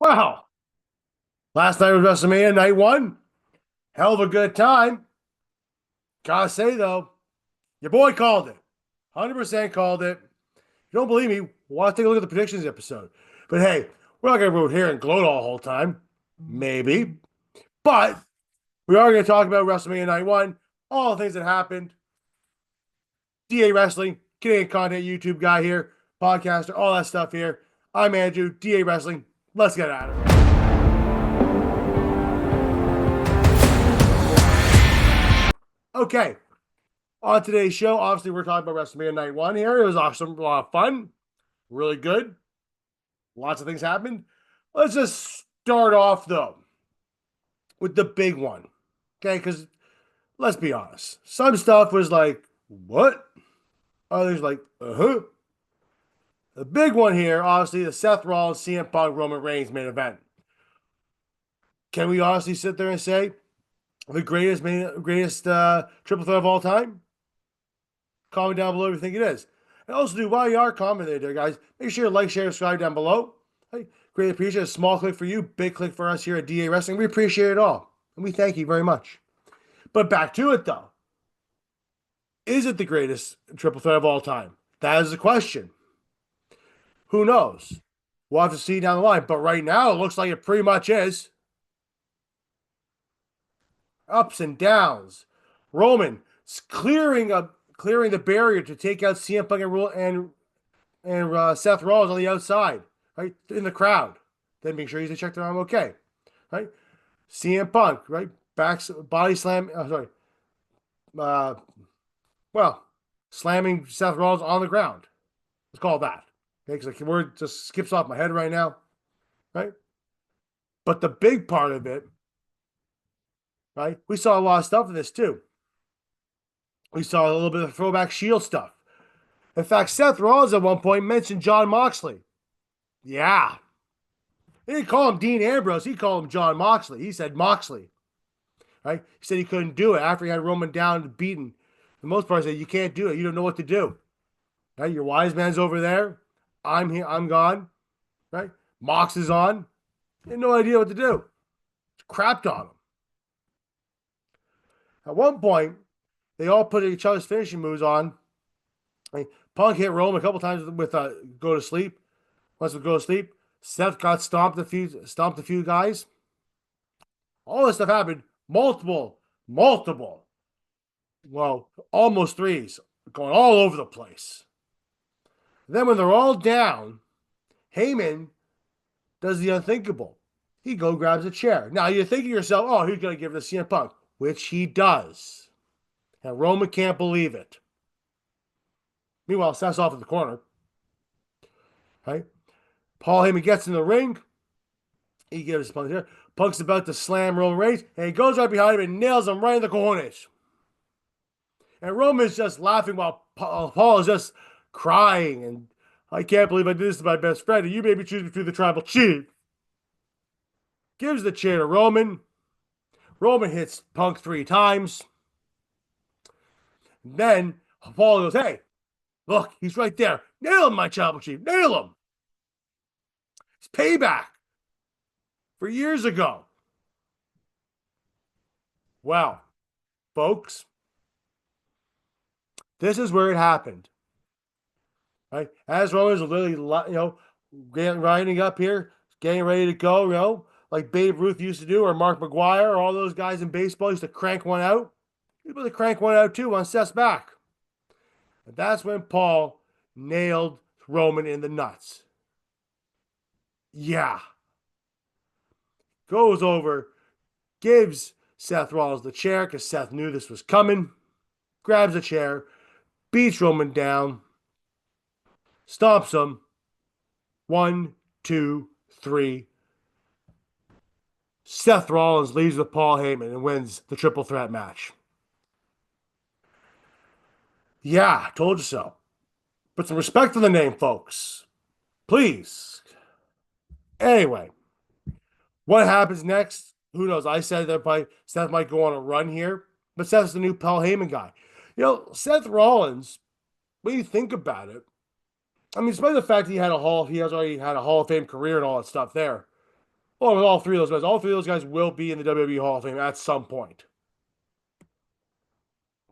Wow. Last night was WrestleMania night one. Hell of a good time. Gotta say, though, your boy called it. 100% called it. If you don't believe me, want to take a look at the predictions episode. But hey, we're not going to go here and gloat all the whole time. Maybe. But we are going to talk about WrestleMania night one, all the things that happened. DA Wrestling, Canadian content YouTube guy here, podcaster, all that stuff here. I'm Andrew, DA Wrestling. Let's get at it. Okay, on today's show, obviously we're talking about WrestleMania Night 1 here. It was awesome, a lot of fun, really good. Lots of things happened. Let's just start off, though, with the big one. Okay, because let's be honest. Some stuff was like, what? Others like, uh-huh. The big one here, obviously, the Seth Rollins, CM Punk, Roman Reigns main event. Can we honestly sit there and say the greatest triple threat of all time? Comment down below if you think it is. And also, do while you are commenting there, guys, make sure you like, share, subscribe down below. Hey, greatly appreciate it. A small click for you, big click for us here at DA Wrestling. We appreciate it all. And we thank you very much. But back to it, though. Is it the greatest triple threat of all time? That is the question. Who knows? We'll have to see down the line. But right now, it looks like it pretty much is. Ups and downs. Roman clearing the barrier to take out CM Punk and Seth Rollins on the outside, right, in the crowd. Then make sure he's checked around okay, right? CM Punk, right, body slam. Slamming Seth Rollins on the ground. Let's call it that. Okay, because the word just skips off my head right now, right? But the big part of it, right? We saw a lot of stuff in this too. We saw a little bit of throwback Shield stuff. In fact, Seth Rollins at one point mentioned Jon Moxley. Yeah. He didn't call him Dean Ambrose. He called him Jon Moxley. He said Moxley. Right? He said he couldn't do it after he had Roman down and beaten. For the most part, he said, you can't do it. You don't know what to do. Right? Your wise man's over there. I'm here. I'm gone. Right? Mox is on. He had no idea what to do. Crapped on him. At one point, they all put each other's finishing moves on. Punk hit Roman a couple times with go to sleep. Once we go to sleep, Seth got stomped a few guys. All this stuff happened. Multiple, well, almost threes, going all over the place. Then when they're all down, Heyman does the unthinkable. He grabs a chair. Now you're thinking to yourself, oh, he's going to give it to CM Punk, which he does. And Roman can't believe it. Meanwhile, Seth's off in the corner. Right? Paul Heyman gets in the ring. He gives Punk here. Punk's about to slam Roman Reigns, and he goes right behind him and nails him right in the corners. And Roman's just laughing while Paul is just crying. And I can't believe I did this to my best friend. And you made me choose between the tribal chief. Gives the chair to Roman. Roman hits Punk 3 times. Then Paul goes, hey, look, he's right there. Nail him, my tribal chief. Nail him. It's payback for years ago. Well, folks, this is where it happened. Right? As Roman's literally, riding up here, getting ready to go, like Babe Ruth used to do, or Mark McGuire, or all those guys in baseball used to crank one out. He's able to crank one out too on Seth's back. And that's when Paul nailed Roman in the nuts. Yeah. Goes over, gives Seth Rollins the chair because Seth knew this was coming. Grabs a chair, beats Roman down, stomps him. 1, 2, 3. Seth Rollins leaves with Paul Heyman and wins the triple threat match. Yeah, told you so. Put some respect on the name, folks. Please. Anyway, what happens next? Who knows? I said that Seth might go on a run here, but Seth's the new Paul Heyman guy. Seth Rollins, when you think about it, I mean, despite the fact he has already had a Hall of Fame career and all that stuff there, Well, with all three of those guys, all three of those guys will be in the WWE Hall of Fame at some point.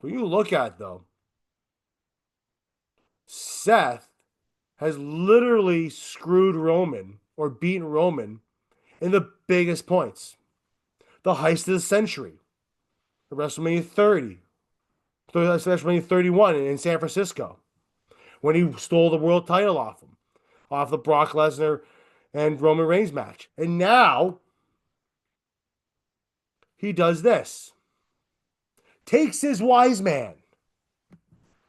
When you look at it, though, Seth has literally screwed Roman or beaten Roman in the biggest points. The heist of the century, the WrestleMania 30, WrestleMania 31 in San Francisco, when he stole the world title off him, off the Brock Lesnar and Roman Reigns match. And now he does this. Takes his wise man.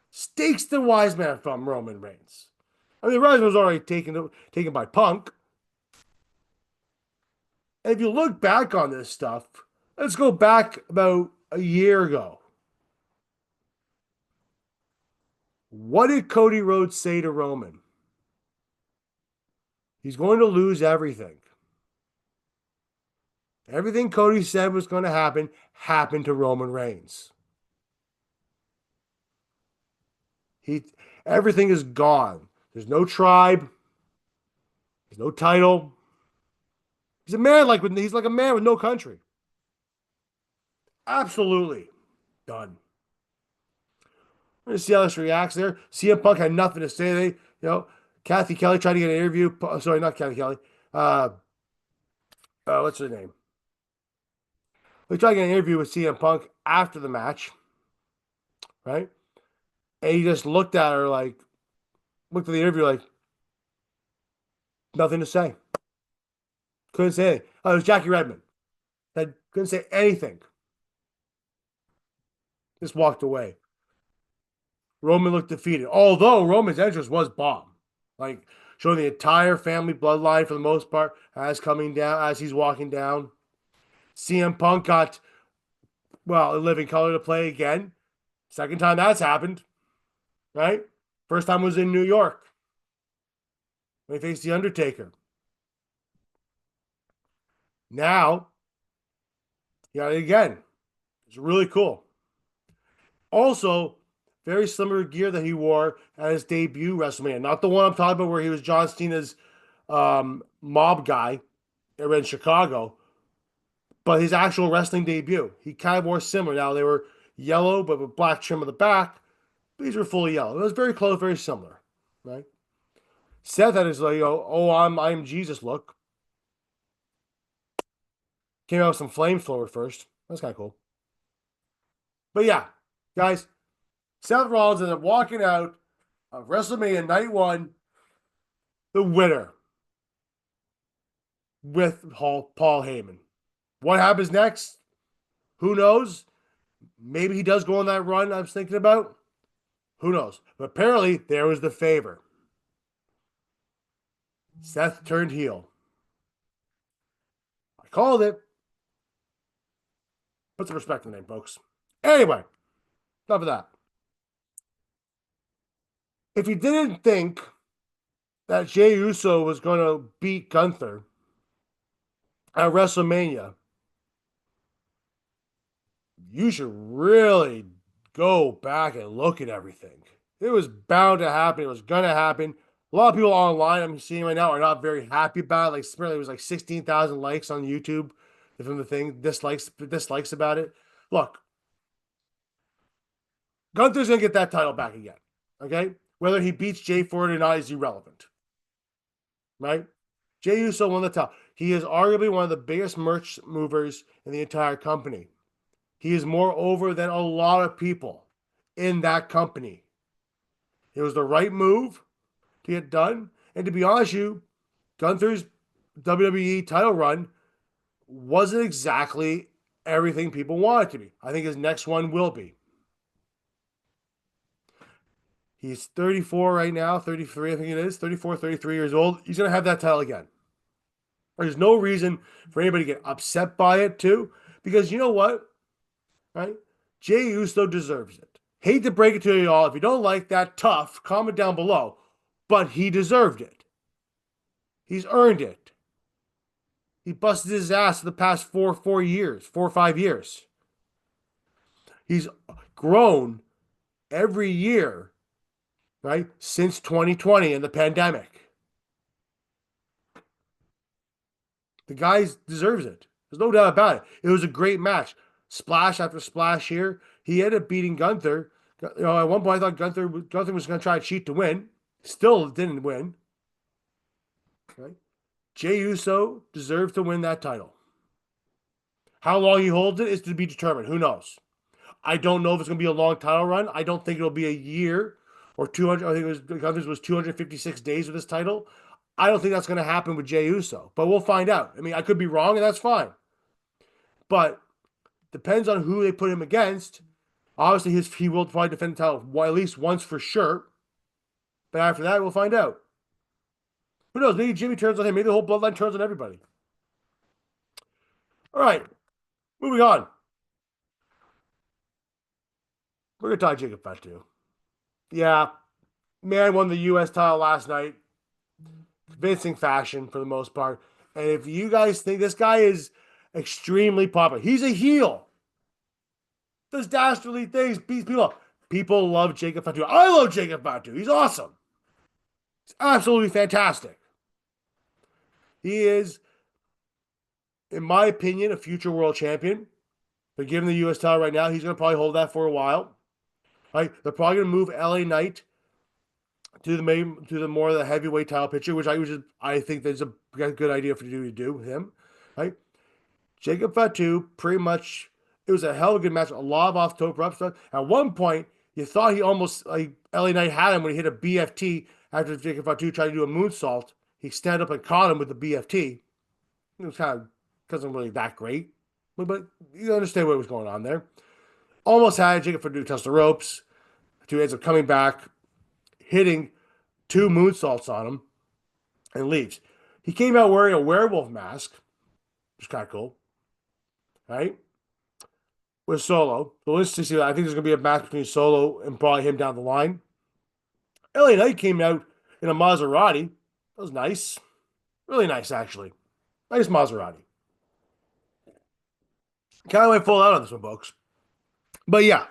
Stakes the wise man from Roman Reigns. I mean, the wise man was already taken by Punk. And if you look back on this stuff, let's go back about a year ago. What did Cody Rhodes say to Roman? He's going to lose everything. Everything Cody said was going to happen happened to Roman Reigns. Everything is gone. There's no tribe. There's no title. He's a man he's like a man with no country. Absolutely done. We're gonna see how this reacts there. CM Punk had nothing to say. Kathy Kelly tried to get an interview. Sorry, not Kathy Kelly. What's her name? We tried to get an interview with CM Punk after the match, right? And he just looked at the interview like, nothing to say. Couldn't say anything. Oh, it was Jackie Redmond. That couldn't say anything. Just walked away. Roman looked defeated. Although Roman's entrance was bomb. Showing the entire family bloodline for the most part as he's walking down. CM Punk got, a living color to play again. Second time that's happened. Right? First time was in New York. When he faced The Undertaker. Now, he got it again. It's really cool. Also, very similar gear that he wore at his debut WrestleMania. Not the one I'm talking about where he was John Cena's mob guy in Chicago, but his actual wrestling debut. He kind of wore similar. Now, they were yellow, but with black trim on the back. These were fully yellow. It was very close, very similar, right? Seth had his I'm Jesus look. Came out with some flamethrower first. That's kind of cool. But yeah, guys, Seth Rollins ended up walking out of WrestleMania Night 1, the winner, with Paul Heyman. What happens next? Who knows? Maybe he does go on that run I was thinking about. Who knows? But apparently, there was the favor. Seth turned heel. I called it. Put some respect in the name, folks. Anyway, enough of that. If you didn't think that Jey Uso was going to beat Gunther at WrestleMania, you should really go back and look at everything. It was bound to happen. It was going to happen. A lot of people online I'm seeing right now are not very happy about it. Apparently it was 16,000 likes on YouTube from the thing, dislikes about it. Look, Gunther's going to get that title back again. Okay? Whether he beats Jey for it or not is irrelevant. Right? Jey Uso won the title. He is arguably one of the biggest merch movers in the entire company. He is more over than a lot of people in that company. It was the right move to get done. And to be honest with you, Gunther's WWE title run wasn't exactly everything people want it to be. I think his next one will be. He's 34 right now, 33, I think it is, 34, 33 years old. He's going to have that title again. There's no reason for anybody to get upset by it, too, because you know what? Right? Jey Uso deserves it. Hate to break it to you all. If you don't like that, tough, comment down below. But he deserved it. He's earned it. He busted his ass for the past 4 or 5 years. He's grown every year, right, since 2020 and the pandemic. The guy deserves it. There's no doubt about it. It was a great match. Splash after splash here. He ended up beating Gunther. At one point, I thought Gunther was going to try to cheat to win. Still didn't win. Okay. Jey Uso deserves to win that title. How long he holds it is to be determined. Who knows? I don't know if it's going to be a long title run. I don't think it'll be a year or 200. I think Gunther's was 256 days with this title. I don't think that's going to happen with Jey Uso, but we'll find out. I mean, I could be wrong, and that's fine. But depends on who they put him against. Obviously, he will probably defend the title at least once for sure. But after that, we'll find out. Who knows? Maybe Jimmy turns on him. Maybe the whole bloodline turns on everybody. All right, moving on. We're going to talk Jacob Fatu. Yeah, man won the U.S. title last night. Convincing fashion for the most part. And if you guys think this guy is extremely popular, he's a heel. Does dastardly things, beats people up. People love Jacob Fatu. I love Jacob Fatu. He's awesome. He's absolutely fantastic. He is, in my opinion, a future world champion. But given the U.S. title right now, he's going to probably hold that for a while. Right? They're probably going to move LA Knight to the more of the heavyweight title picture, which I think that's a good idea to do him. Right? Jacob Fatu, pretty much, it was a hell of a good match. A lot of off-top stuff. At one point, you thought he almost, like, LA Knight had him when he hit a BFT after Jacob Fatu tried to do a moonsault. He stand up and caught him with the BFT. It was kind of, wasn't really that great. But you understand what was going on there. Almost had Jacob Fatu touch the ropes. Fatu ends up coming back, hitting 2 moonsaults on him, and leaves. He came out wearing a werewolf mask, which is kind of cool. Right? With Solo. So let's see. I think there's going to be a match between Solo and probably him down the line. LA Knight came out in a Maserati. That was nice. Really nice, actually. Nice Maserati. Kind of went full out on this one, folks. But yeah,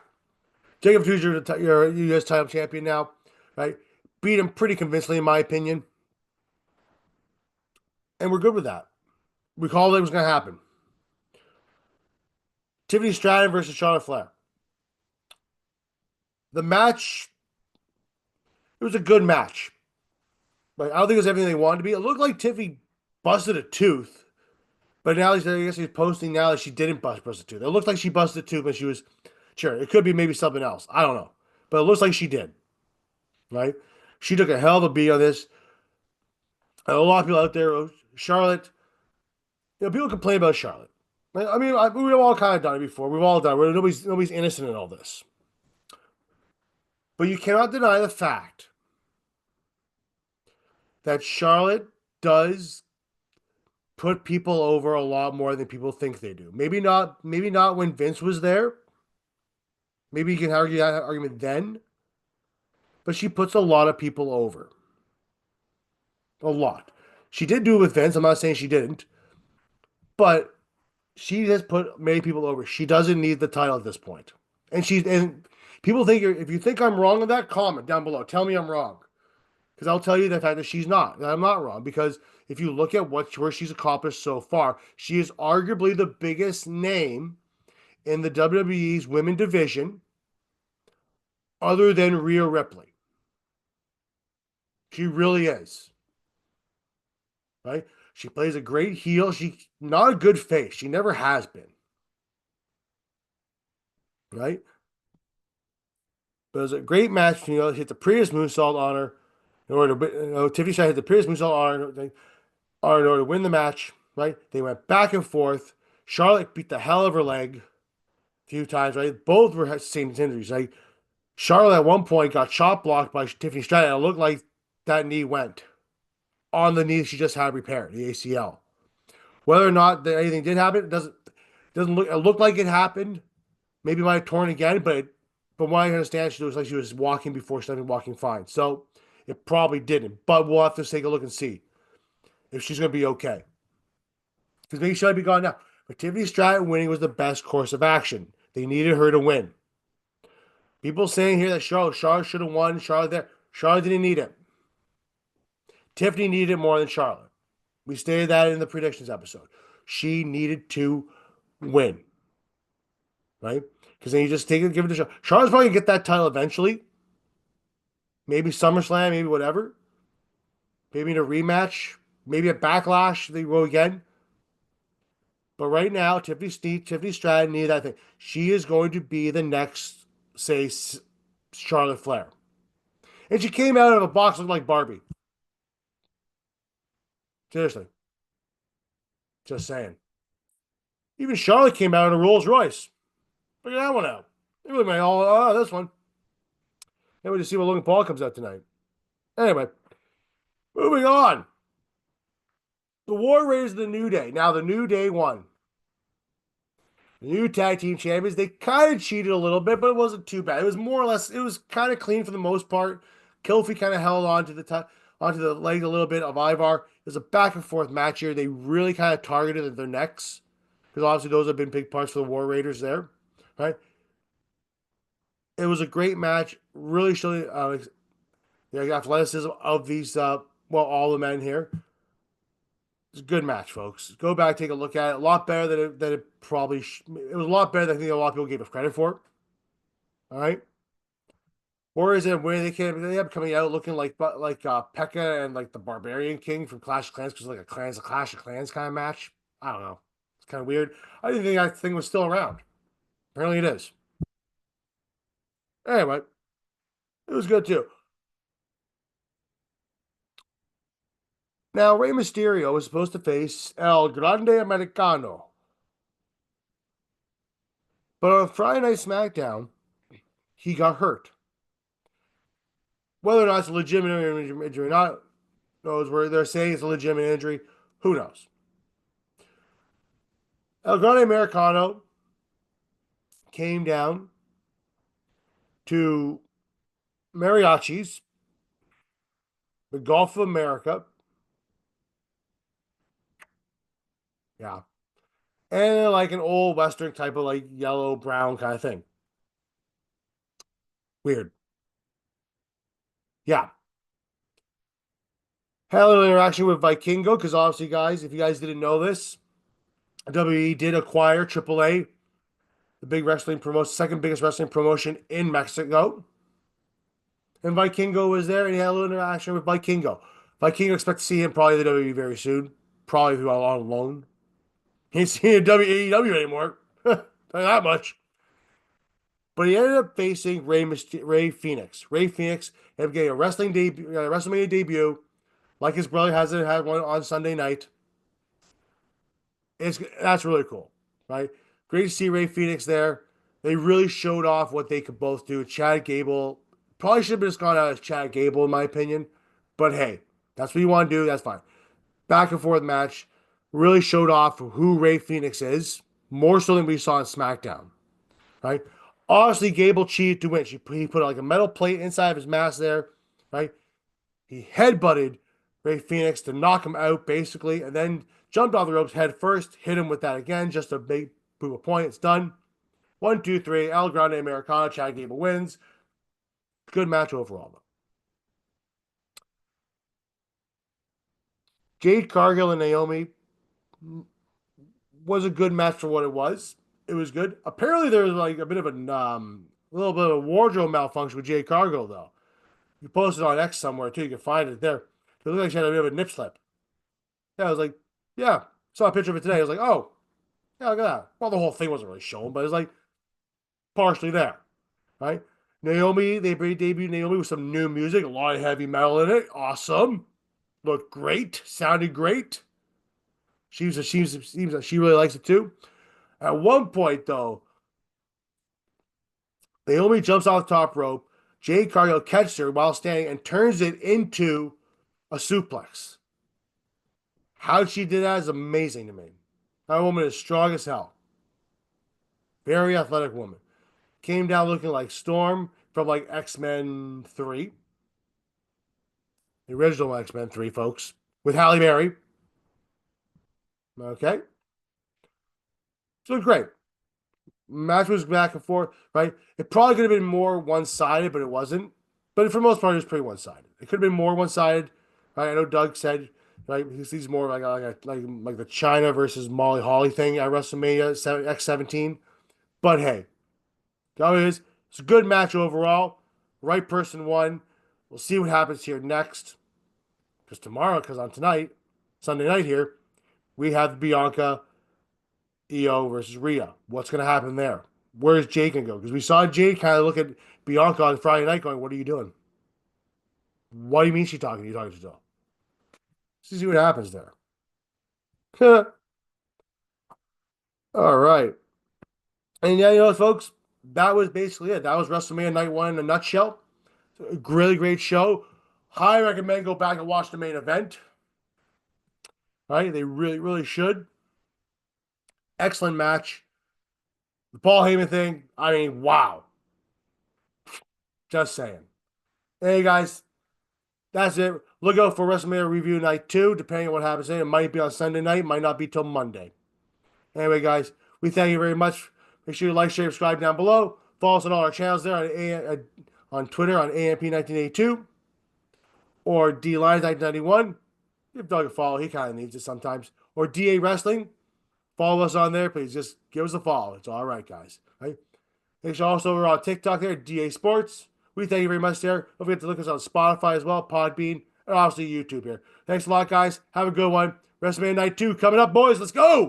Jacob Fatu, your U.S. title champion now, right? Beat him pretty convincingly, in my opinion. And we're good with that. We called it was going to happen. Tiffany Stratton versus Charlotte Flair. The match, it was a good match. But I don't think it was everything they wanted to be. It looked like Tiffany busted a tooth. But now I guess he's posting now that she didn't bust a tooth. It looked like she busted a tooth, but she was sure. It could be maybe something else. I don't know. But it looks like she did. Right? She took a hell of a beat on this. And a lot of people out there, Charlotte, people complain about Charlotte. I mean, we've all kind of done it before. We've all done it. Nobody's innocent in all this. But you cannot deny the fact that Charlotte does put people over a lot more than people think they do. Maybe not when Vince was there. Maybe you can argue that argument then. But she puts a lot of people over. A lot. She did do it with Vince. I'm not saying she didn't. But she has put many people over. She doesn't need the title at this point. And people think, if you think I'm wrong on that, comment down below. Tell me I'm wrong. Because I'll tell you the fact that she's not. And I'm not wrong. Because if you look at where she's accomplished so far, she is arguably the biggest name in the WWE's women division other than Rhea Ripley. She really is. Right? She plays a great heel. She's not a good face. She never has been. Right? But it was a great match. Hit the Prius moonsault on her. In order to, Tiffany Stratton hit the Prius moonsault on her in order to win the match. Right? They went back and forth. Charlotte beat the hell of her leg a few times. Right? Both were same injuries. Right? Charlotte at one point got chop blocked by Tiffany Stratton. It looked like that knee went on the knee she just had repaired, the ACL. Whether or not anything did happen, it doesn't look. It looked like it happened. Maybe it might have torn again, but from what I understand, she looks like she was walking before she started walking fine. So it probably didn't. But we'll have to take a look and see if she's going to be okay. Because maybe she might be gone now. But Tiffany Stratton winning was the best course of action. They needed her to win. People saying here that Charlotte should have won. Charlotte didn't need it. Tiffany needed it more than Charlotte. We stated that in the predictions episode. She needed to win, right? Because then you just take it, give it to Charlotte. Charlotte's probably gonna get that title eventually. Maybe SummerSlam, maybe whatever. Maybe in a rematch, maybe a Backlash. They go again. But right now, Tiffany Stratton needed that thing. She is going to be the next, say, Charlotte Flair. And she came out of a box looking like Barbie. Seriously. Just saying. Even Charlotte came out in a Rolls Royce. Figure that one out. They really might all, this one. Can't wait to see what Logan Paul comes out tonight. Anyway, moving on. The War Raiders, the New Day. Now, the New Day won. The new tag team champions, they kind of cheated a little bit, but it wasn't too bad. It was more or less, it was kind of clean for the most part. Kofi kind of held on to onto the leg a little bit of Ivar. It was a back and forth match here. They really kind of targeted their necks because obviously those have been big parts for the War Raiders there, right? It was a great match. Really showing the athleticism of these, all the men here. It's a good match, folks. Go back, take a look at it. A lot better than it probably. It was a lot better than I think a lot of people gave it credit for. All right. Warriors and where they ended up coming out looking like Pekka and like the Barbarian King from Clash of Clans because like a Clash of Clans kind of match. I don't know. It's kind of weird. I didn't think that thing was still around. Apparently it is. Anyway, it was good too. Now, Rey Mysterio was supposed to face El Grande Americano. But on Friday Night SmackDown, he got hurt. Whether or not it's a legitimate injury or not, knows where they're saying it's a legitimate injury. Who knows? El Grande Americano came down to mariachis, the Gulf of America. Yeah. And like an old Western type of like yellow, brown kind of thing. Weird. Yeah. Had a little interaction with Vikingo because obviously, guys, if you guys didn't know this, WWE did acquire AAA, the big wrestling promotion, second biggest wrestling promotion in Mexico. And Vikingo was there, and he had a little interaction with Vikingo. Vikingo expect to see him probably in the WWE very soon, probably on loan. He ain't seen in WEW anymore. Tell you that much. But he ended up facing Ray Phoenix. Ray Phoenix ended up getting a wrestling debut, WrestleMania debut, like his brother had one on Sunday night. That's really cool, right? Great to see Ray Phoenix there. They really showed off what they could both do. Chad Gable probably should have just gone out as Chad Gable, in my opinion. But hey, that's what you want to do. That's fine. Back and forth match really showed off who Ray Phoenix is, more so than we saw on SmackDown, right? Obviously, Gable cheated to win. He put like a metal plate inside of his mask there, right? He headbutted Ray Phoenix to knock him out, basically, and then jumped off the ropes head first, hit him with that again, just to prove a point. It's done. 1, 2, 3. El Grande Americano. Chad Gable wins. Good match overall, though. Jade Cargill and Naomi was a good match for what it was. It was good. Apparently, there was like a bit of a little bit of a wardrobe malfunction with Jade Cargill, though. You posted on X somewhere too. You can find it there. It looked like she had a bit of a nip slip. Yeah, I was like, yeah. Saw a picture of it today. I was like, oh, yeah, look at that. Well, the whole thing wasn't really shown, but it was like partially there, right? Naomi, they debuted Naomi with some new music, a lot of heavy metal in it. Awesome. Looked great. Sounded great. Seems like she really likes it too. At one point, though, Naomi jumps off the top rope. Jade Cargill catches her while standing and turns it into a suplex. How she did that is amazing to me. That woman is strong as hell. Very athletic woman. Came down looking like Storm from like X-Men 3. The original X-Men 3, folks. With Halle Berry. Okay. So great. Match was back and forth, right? It probably could have been more one-sided, but it wasn't. But for the most part, it was pretty one-sided. It could have been more one-sided. Right? I know Doug said right? He's more like the China versus Molly Holly thing at WrestleMania X17. But hey, that is it's a good match overall. Right person won. We'll see what happens here next. Because tomorrow, because on tonight, Sunday night here, we have Bianca Io versus Rhea. What's going to happen there? Where's Jade going to go? Because we saw Jade kind of look at Bianca on Friday night going, what are you doing? What do you mean she's talking to you? Talking to Jill? Let's see what happens there. All right. And yeah, folks, that was basically it. That was WrestleMania Night 1 in a nutshell. A really great show. Highly recommend go back and watch the main event. Right? They really, really should. Excellent match. The Paul Heyman thing, I mean, wow. Just saying. Hey, guys, that's it. Look out for WrestleMania Review Night 2, depending on what happens today. It might be on Sunday night, might not be till Monday. Anyway, guys, we thank you very much. Make sure you like, share, subscribe down below. Follow us on all our channels there on Twitter on AMP1982 or DLines1991. Give Doug a follow. He kind of needs it sometimes. Or DA Wrestling. Follow us on there. Please just give us a follow. It's all right, guys. Right? Make sure also we're on TikTok there, DA Sports. We thank you very much there. Don't forget to look us on Spotify as well, Podbean, and obviously YouTube here. Thanks a lot, guys. Have a good one. WrestleMania Night 2 coming up, boys. Let's go!